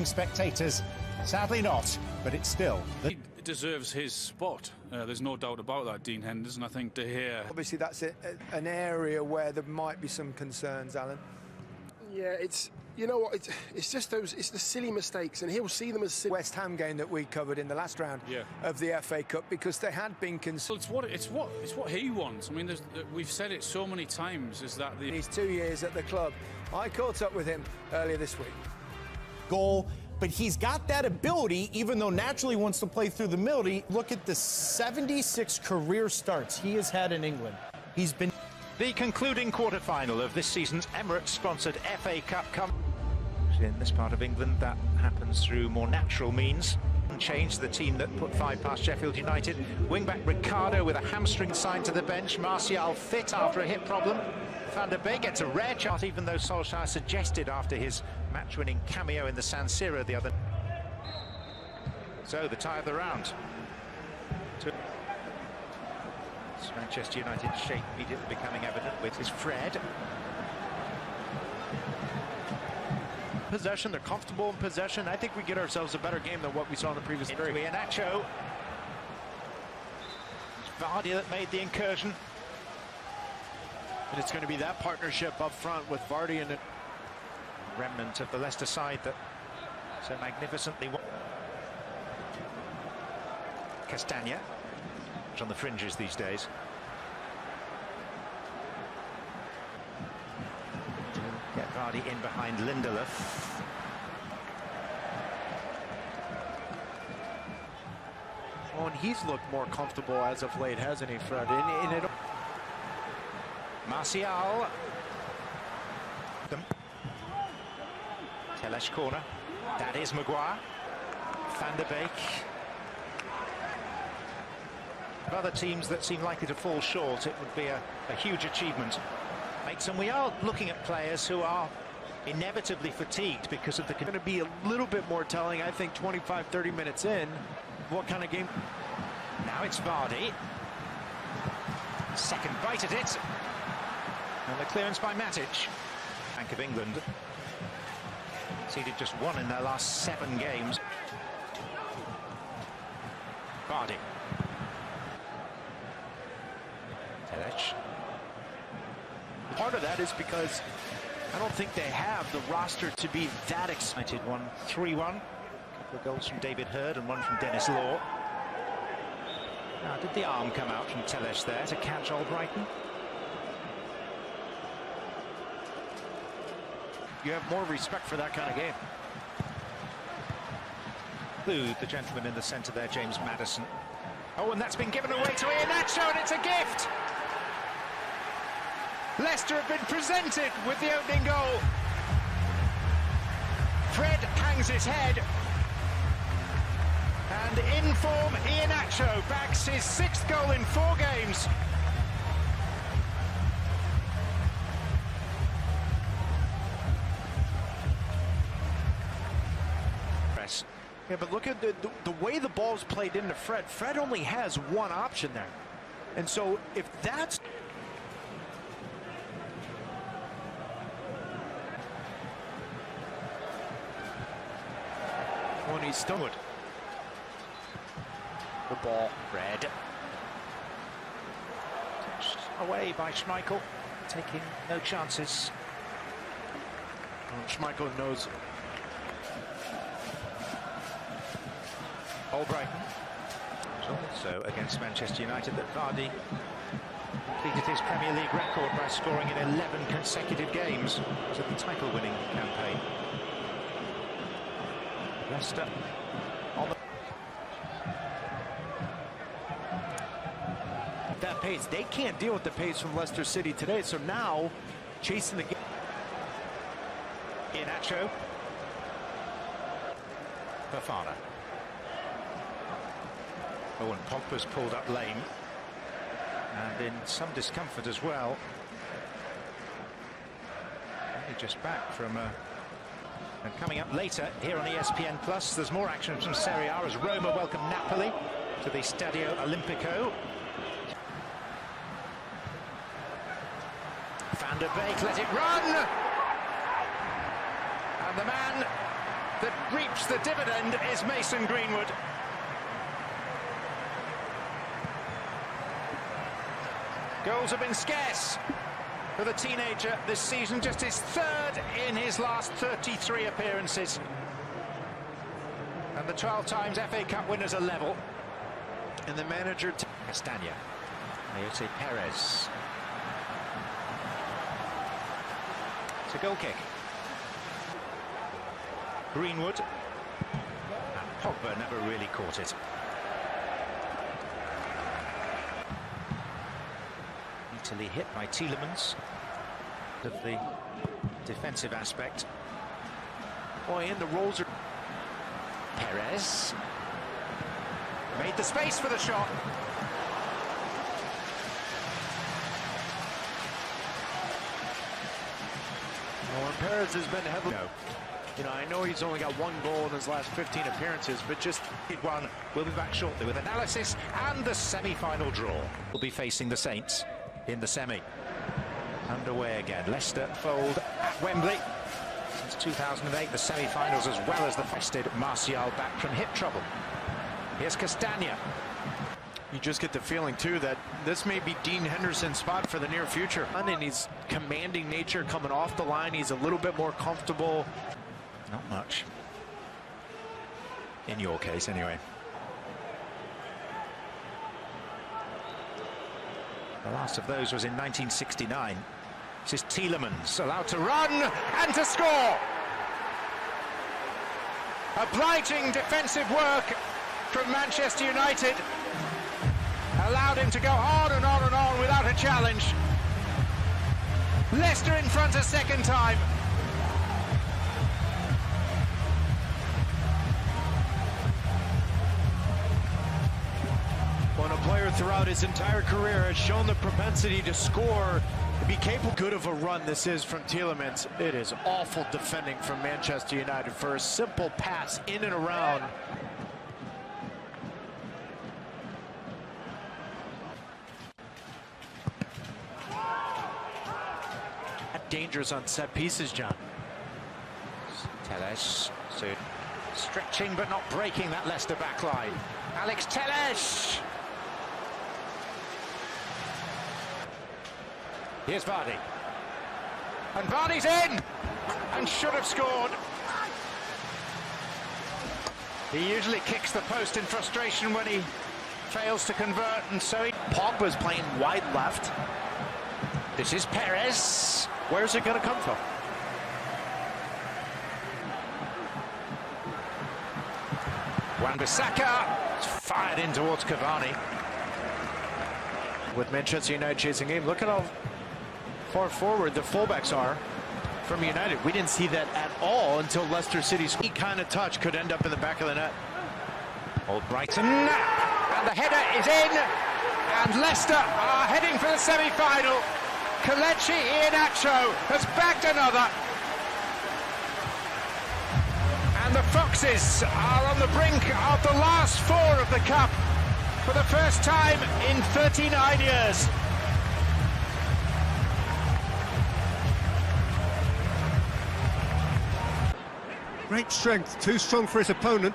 spectators. Sadly not, but it's still... He deserves his spot. There's no doubt about that, Dean Henderson. I think De Gea... Obviously, that's an area where there might be some concerns, Alan. Yeah, it's... You know what? It's just those... It's the silly mistakes, and he'll see them as silly. West Ham game that we covered in the last round of the FA Cup, because they had been concerned. Well, it's what he wants. I mean, we've said it so many times. Is that the... He's 2 years at the club. I caught up with him earlier this week. Goal, but he's got that ability, even though naturally he wants to play through the middle. Look at the 76 career starts he has had in England. He's been... The concluding quarter-final of this season's Emirates-sponsored FA Cup in this part of England, that happens through more natural means. Changed the team that put 5 past Sheffield United. Wingback Ricardo with a hamstring signed to the bench. Martial fit after a hip problem. Van der Beek gets a rare chance, even though Solskjaer suggested after his match-winning cameo in the San Siro the other. So the tie of the round. Manchester United's shape immediately becoming evident with his Fred. Possession, they're comfortable in possession. I think we get ourselves a better game than what we saw in the previous period. Nacho. It's Vardy that made the incursion. And it's going to be that partnership up front with Vardy and... Remnant of the Leicester side that so magnificently... Castagna, which on the fringes these days. Get Vardy in behind Lindelof. Oh, and he's looked more comfortable as of late, hasn't he, Fred? Martial. Telles corner. That is Maguire. Van der Beek. For other teams that seem likely to fall short, it would be a huge achievement. And we are looking at players who are inevitably fatigued because of the... Going to be a little bit more telling, I think, 25-30 minutes in, what kind of game... Now it's Vardy. Second bite at it. And the clearance by Matic. Bank of England. Conceded just 1 in their last 7 games. Vardy. Telles. Part of that is because I don't think they have the roster to be that excited. 3-1. A couple of goals from David Hurd and one from Dennis Law. Now, did the arm come out from Telles there to catch Albrighton? You have more respect for that kind of game. The gentleman in the centre there, James Maddison. Oh, and that's been given away to Iheanacho, and it's a gift! Leicester have been presented with the opening goal. Fred hangs his head. And in form, Iheanacho backs his 6th goal in 4 games. Yeah, but look at the way the ball's played into Fred. Fred only has one option there. And so if that's... when he's stoned. The ball. Red. Touched away by Schmeichel, taking no chances. Schmeichel knows. Albrighton. So against Manchester United that Vardy completed his Premier League record by scoring in 11 consecutive games. It was the title-winning campaign. Leicester on the... That pace, they can't deal with the pace from Leicester City today, so now chasing the game. Iheanacho. Fofana. Oh, and Pogba's pulled up lame. And in some discomfort as well. Only just back from... And coming up later here on ESPN Plus, there's more action from Serie A as Roma welcome Napoli to the Stadio Olimpico. Van der Beek let it run! And the man that reaps the dividend is Mason Greenwood. Goals have been scarce for the teenager this season, just his third in his last 33 appearances. And the 12 times FA Cup winners are level. And the manager, Castagna. Leote Perez. It's a goal kick. Greenwood. And Pogba never really caught it. Italy hit by Tielemans. Of the defensive aspect. boy, and the rolls are... Perez. Made the space for the shot. Well, and Perez has been heavily... You know, I know he's only got one goal in his last 15 appearances, but just... One. We'll be back shortly with analysis and the semi-final draw. We'll be facing the Saints in the semi. Underway again. Leicester fold at Wembley. Since 2008, the semi-finals as well as the fested Martial back from hip trouble. Here's Castagna. You just get the feeling, too, that this may be Dean Henderson's spot for the near future. And he's commanding nature coming off the line. He's a little bit more comfortable. Not much. In your case, anyway. The last of those was in 1969. This is Tielemans, allowed to run and to score. Obliging defensive work from Manchester United. Allowed him to go on and on and on without a challenge. Leicester in front a second time. When a player throughout his entire career has shown the propensity to score, to be capable good of a run this is from Tielemans. It is awful defending from Manchester United for a simple pass in and around. Dangerous on set pieces, John. Telles, so stretching but not breaking that Leicester back line. Alex Telles! Here's Vardy. And Vardy's in! And should have scored. He usually kicks the post in frustration when he fails to convert, and so he... Pogba's playing wide left. This is Perez. Where's it going to come from? Wan-Bissaka fired in towards Cavani. With Manchester United chasing game, look at how far forward the fullbacks are from United. We didn't see that at all until Leicester City's kind of touch could end up in the back of the net. Old Brighton, and the header is in, and Leicester are heading for the semi-final. Kelechi Iheanacho has bagged another. And the Foxes are on the brink of the last four of the Cup for the first time in 39 years. Great strength, too strong for his opponent.